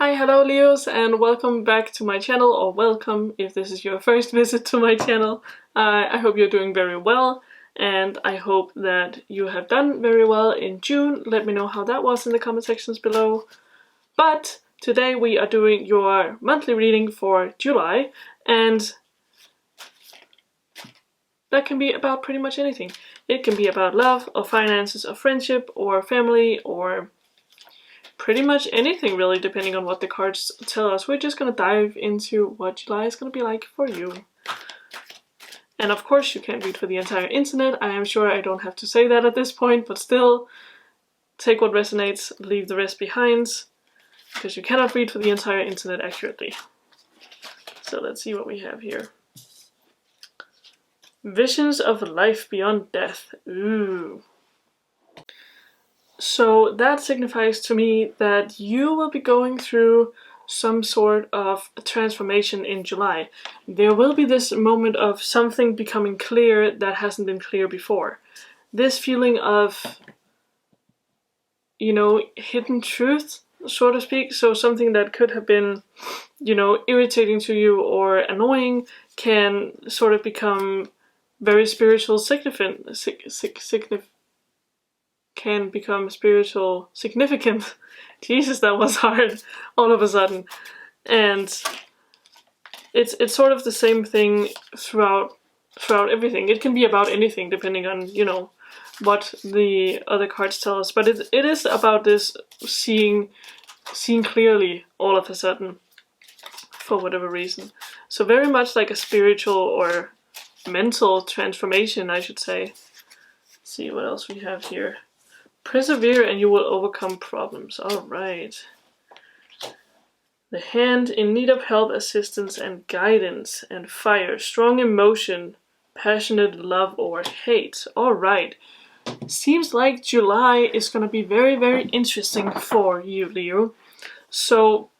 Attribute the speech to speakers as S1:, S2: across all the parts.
S1: Hi, hello Leos, and welcome back to my channel, or welcome if this is your first visit to my channel. I hope you're doing very well, and I hope that you have done very well in June. Let me know how that was in the comment sections below. But today we are doing your monthly reading for July, and that can be about pretty much anything. It can be about love, or finances, or friendship, or family, or pretty much anything really, depending on what the cards tell us. We're just gonna dive into what July is gonna be like for you. And of course you can't read for the entire internet. I am sure I don't have to say that at this point, but still, take what resonates, leave the rest behind, because you cannot read for the entire internet accurately. So let's see what we have here. Visions of life beyond death. Ooh. So that signifies to me that you will be going through some sort of transformation in July. There will be this moment of something becoming clear that hasn't been clear before. This feeling of, hidden truth, so to speak. So something that could have been, irritating to you or annoying can sort of become very spiritual, significant. Jesus, that was hard all of a sudden. And it's sort of the same thing throughout everything. It can be about anything depending on, what the other cards tell us. But it is about this seeing clearly all of a sudden, for whatever reason. So very much like a spiritual or mental transformation, I should say. Let's see what else we have here. Persevere and you will overcome problems. Alright. The hand, in need of help, assistance, and guidance. And fire, strong emotion, passionate love or hate. Alright. Seems like July is going to be very, very interesting for you, Leo. So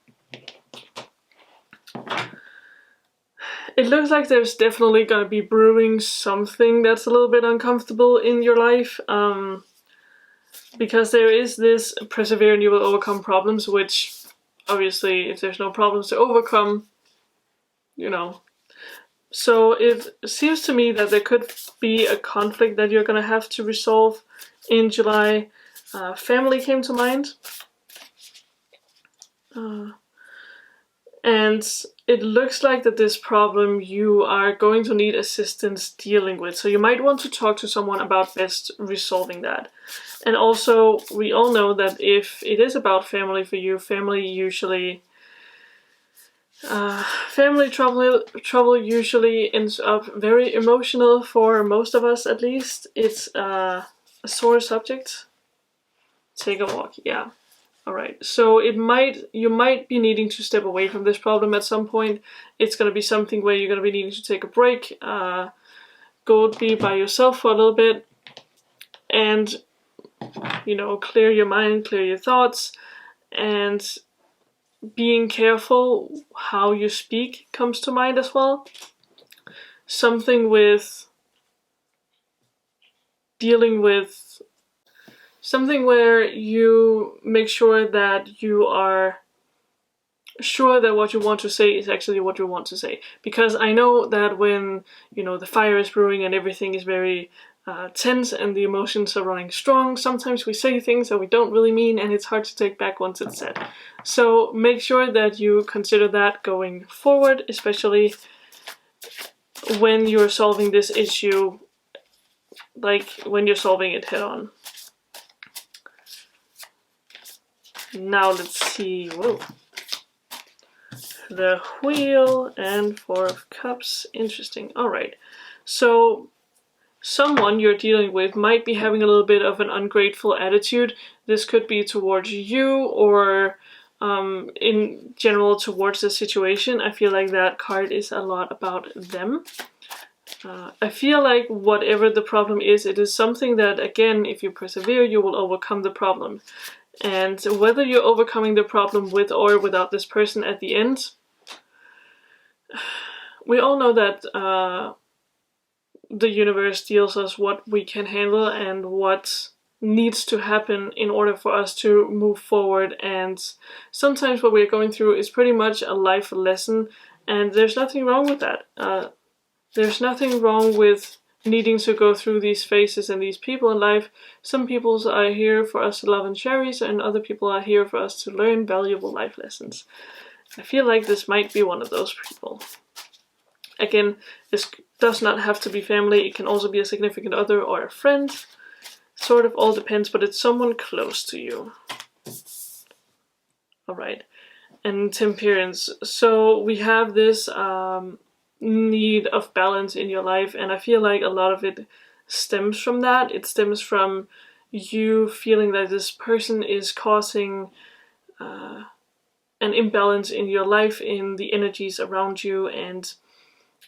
S1: it looks like there's definitely going to be brewing something that's a little bit uncomfortable in your life. Because there is this persevere and you will overcome problems, which obviously if there's no problems to overcome, So it seems to me that there could be a conflict that you're going to have to resolve in July. Family came to mind. And it looks like that this problem you are going to need assistance dealing with. So you might want to talk to someone about best resolving that. And also, we all know that if it is about family for you, family trouble usually ends up very emotional for most of us, at least. It's a sore subject. Take a walk, yeah. Alright, so you might be needing to step away from this problem at some point. It's going to be something where you're going to be needing to take a break, go be by yourself for a little bit, and, clear your mind, clear your thoughts, and being careful how you speak comes to mind as well. Something with dealing with something where you make sure that you are sure that what you want to say is actually what you want to say. Because I know that when, the fire is brewing and everything is very tense and the emotions are running strong, sometimes we say things that we don't really mean and it's hard to take back once it's said. So make sure that you consider that going forward, especially when you're solving this issue, like when you're solving it head on. Now let's see, whoa. The Wheel and Four of Cups, interesting. Alright, so someone you're dealing with might be having a little bit of an ungrateful attitude. This could be towards you or in general towards the situation. I feel like that card is a lot about them. I feel like whatever the problem is, it is something that, again, if you persevere, you will overcome the problem. And whether you're overcoming the problem with or without this person at the end, we all know that the universe deals us what we can handle and what needs to happen in order for us to move forward. And sometimes what we're going through is pretty much a life lesson, and there's nothing wrong with that. There's nothing wrong with needing to go through these phases and these people in life. Some people are here for us to love and cherish, and other people are here for us to learn valuable life lessons. I feel like this might be one of those people. Again, this does not have to be family. It can also be a significant other or a friend. Sort of all depends, but it's someone close to you. Alright. And temperance. So we have this need of balance in your life, and I feel like a lot of it stems from that. It stems from you feeling that this person is causing an imbalance in your life, in the energies around you, and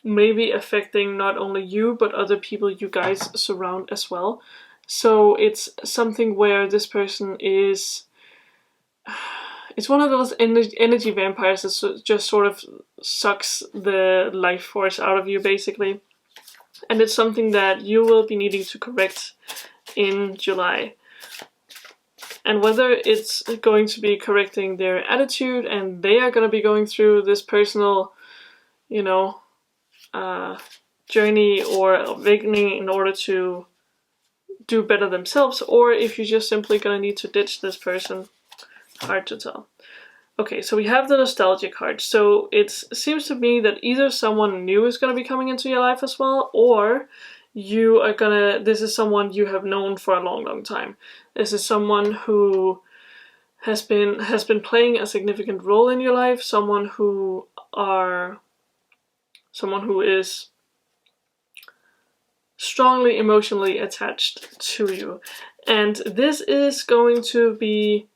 S1: maybe affecting not only you but other people you guys surround as well. So it's something where this person is, it's one of those energy vampires that just sort of sucks the life force out of you, basically. And it's something that you will be needing to correct in July. And whether it's going to be correcting their attitude, and they are going to be going through this personal, you know, journey or awakening in order to do better themselves, or if you're just simply going to need to ditch this person. Hard to tell. Okay, so we have the nostalgia card. So it seems to me that either someone new is going to be coming into your life as well, or you are gonna, this is someone you have known for a long time. This is someone who has been playing a significant role in your life, someone who is strongly emotionally attached to you. And this is going to be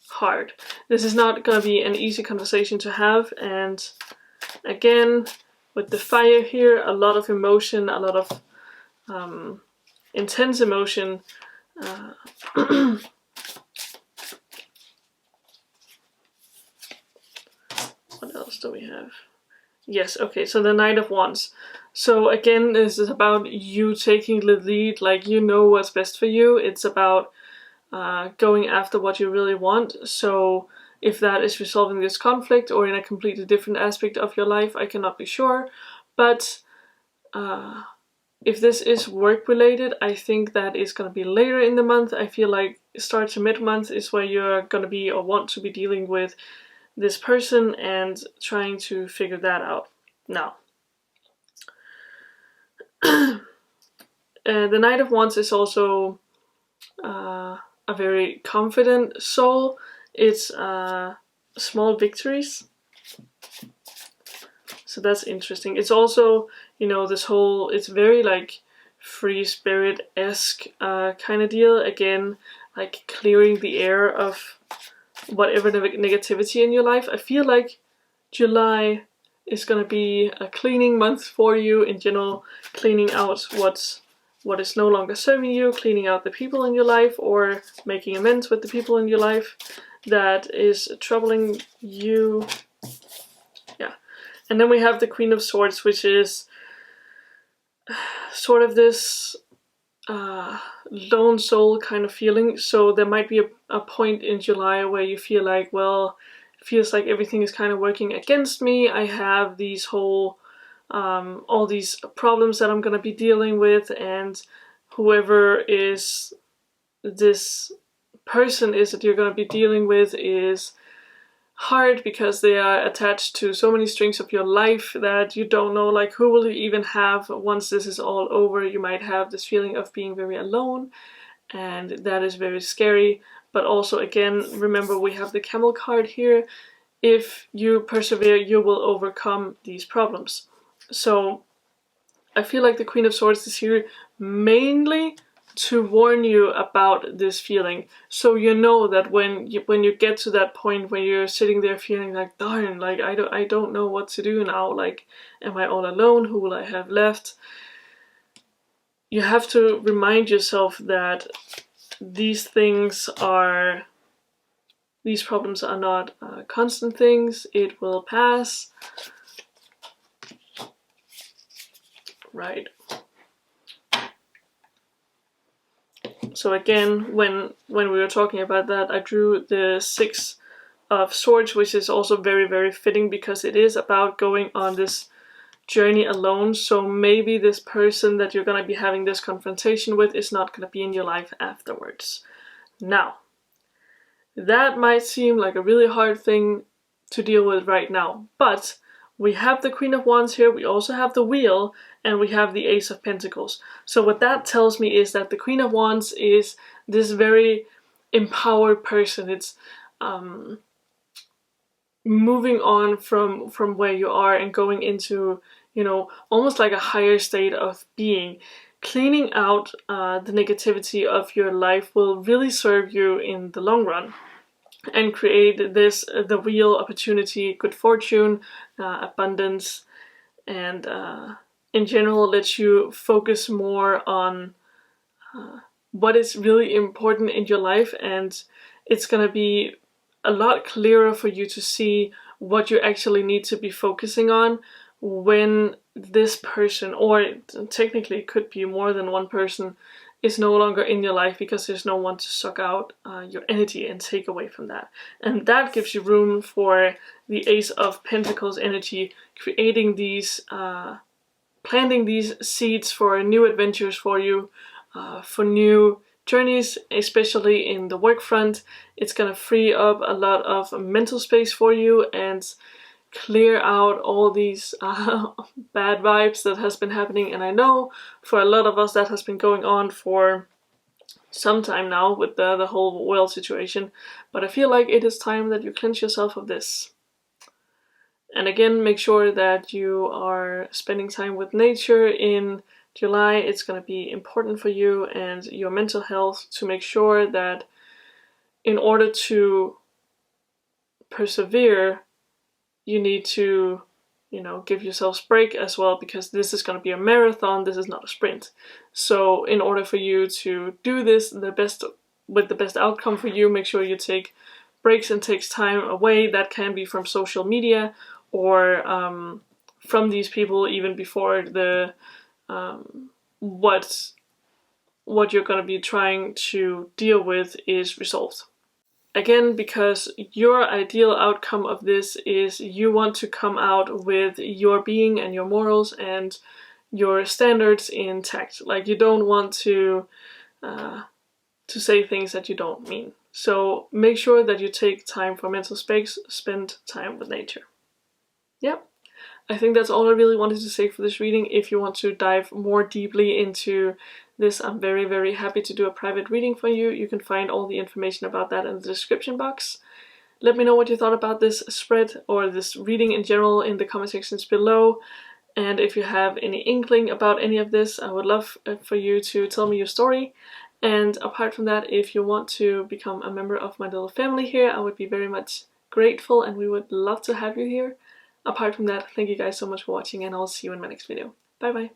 S1: hard. This is not going to be an easy conversation to have, and again, with the fire here, a lot of emotion, a lot of intense emotion. What else do we have? Yes, okay, so the Knight of Wands. So again, this is about you taking the lead, like you know what's best for you. It's about going after what you really want. So if that is resolving this conflict or in a completely different aspect of your life, I cannot be sure. But if this is work related, I think that is going to be later in the month. I feel like start to mid-month is where you're going to be or want to be dealing with this person and trying to figure that out. Now, the Knight of Wands is also a very confident soul. It's small victories. So that's interesting. It's also, you know, this whole, it's very like free spirit-esque kind of deal. Again, like clearing the air of whatever negativity in your life. I feel like July is going to be a cleaning month for you in general, cleaning out what is no longer serving you, cleaning out the people in your life, or making amends with the people in your life that is troubling you. Yeah. And then we have the Queen of Swords, which is sort of this lone soul kind of feeling. So there might be a point in July where you feel like, well, it feels like everything is kind of working against me. I have these whole all these problems that I'm going to be dealing with, and whoever is this person is that you're going to be dealing with is hard because they are attached to so many strings of your life that you don't know, like, who will you even have once this is all over. You might have this feeling of being very alone, and that is very scary. But also, again, remember we have the Camel card here. If you persevere, you will overcome these problems. So I feel like the Queen of Swords is here mainly to warn you about this feeling, so you know that when you get to that point when you're sitting there feeling like, darn, like I don't know what to do now, like, am I all alone, who will I have left? You have to remind yourself that these problems are not constant things. It will pass. Right. So again, when we were talking about that, I drew the Six of Swords, which is also very, very fitting because it is about going on this journey alone. So maybe this person that you're going to be having this confrontation with is not going to be in your life afterwards. Now, that might seem like a really hard thing to deal with right now, but we have the Queen of Wands here, we also have the Wheel, and we have the Ace of Pentacles. So what that tells me is that the Queen of Wands is this very empowered person. It's moving on from where you are and going into, you know, almost like a higher state of being. Cleaning out the negativity of your life will really serve you in the long run and create this, the Wheel, opportunity, good fortune, abundance, and in general lets you focus more on what is really important in your life, and it's gonna be a lot clearer for you to see what you actually need to be focusing on when this person, or technically it could be more than one person, is no longer in your life, because there's no one to suck out your energy and take away from that. And that gives you room for the Ace of Pentacles energy, creating these, planting these seeds for new adventures for you, for new journeys, especially in the work front. It's gonna free up a lot of mental space for you and clear out all these bad vibes that has been happening. And I know for a lot of us that has been going on for some time now with the whole world situation, but I feel like it is time that you cleanse yourself of this. And again, make sure that you are spending time with nature in July. It's going to be important for you and your mental health to make sure that in order to persevere, you need to, you know, give yourselves a break as well, because this is going to be a marathon, this is not a sprint. So in order for you to do this with the best outcome for you, make sure you take breaks and takes time away. That can be from social media or from these people even before the what you're going to be trying to deal with is resolved. Again, because your ideal outcome of this is you want to come out with your being and your morals and your standards intact. Like, you don't want to say things that you don't mean. So make sure that you take time for mental space, spend time with nature. Yep. I think that's all I really wanted to say for this reading. If you want to dive more deeply into this, I'm very, very happy to do a private reading for you. You can find all the information about that in the description box. Let me know what you thought about this spread or this reading in general in the comment sections below. And if you have any inkling about any of this, I would love for you to tell me your story. And apart from that, if you want to become a member of my little family here, I would be very much grateful and we would love to have you here. Apart from that, thank you guys so much for watching, and I'll see you in my next video. Bye bye!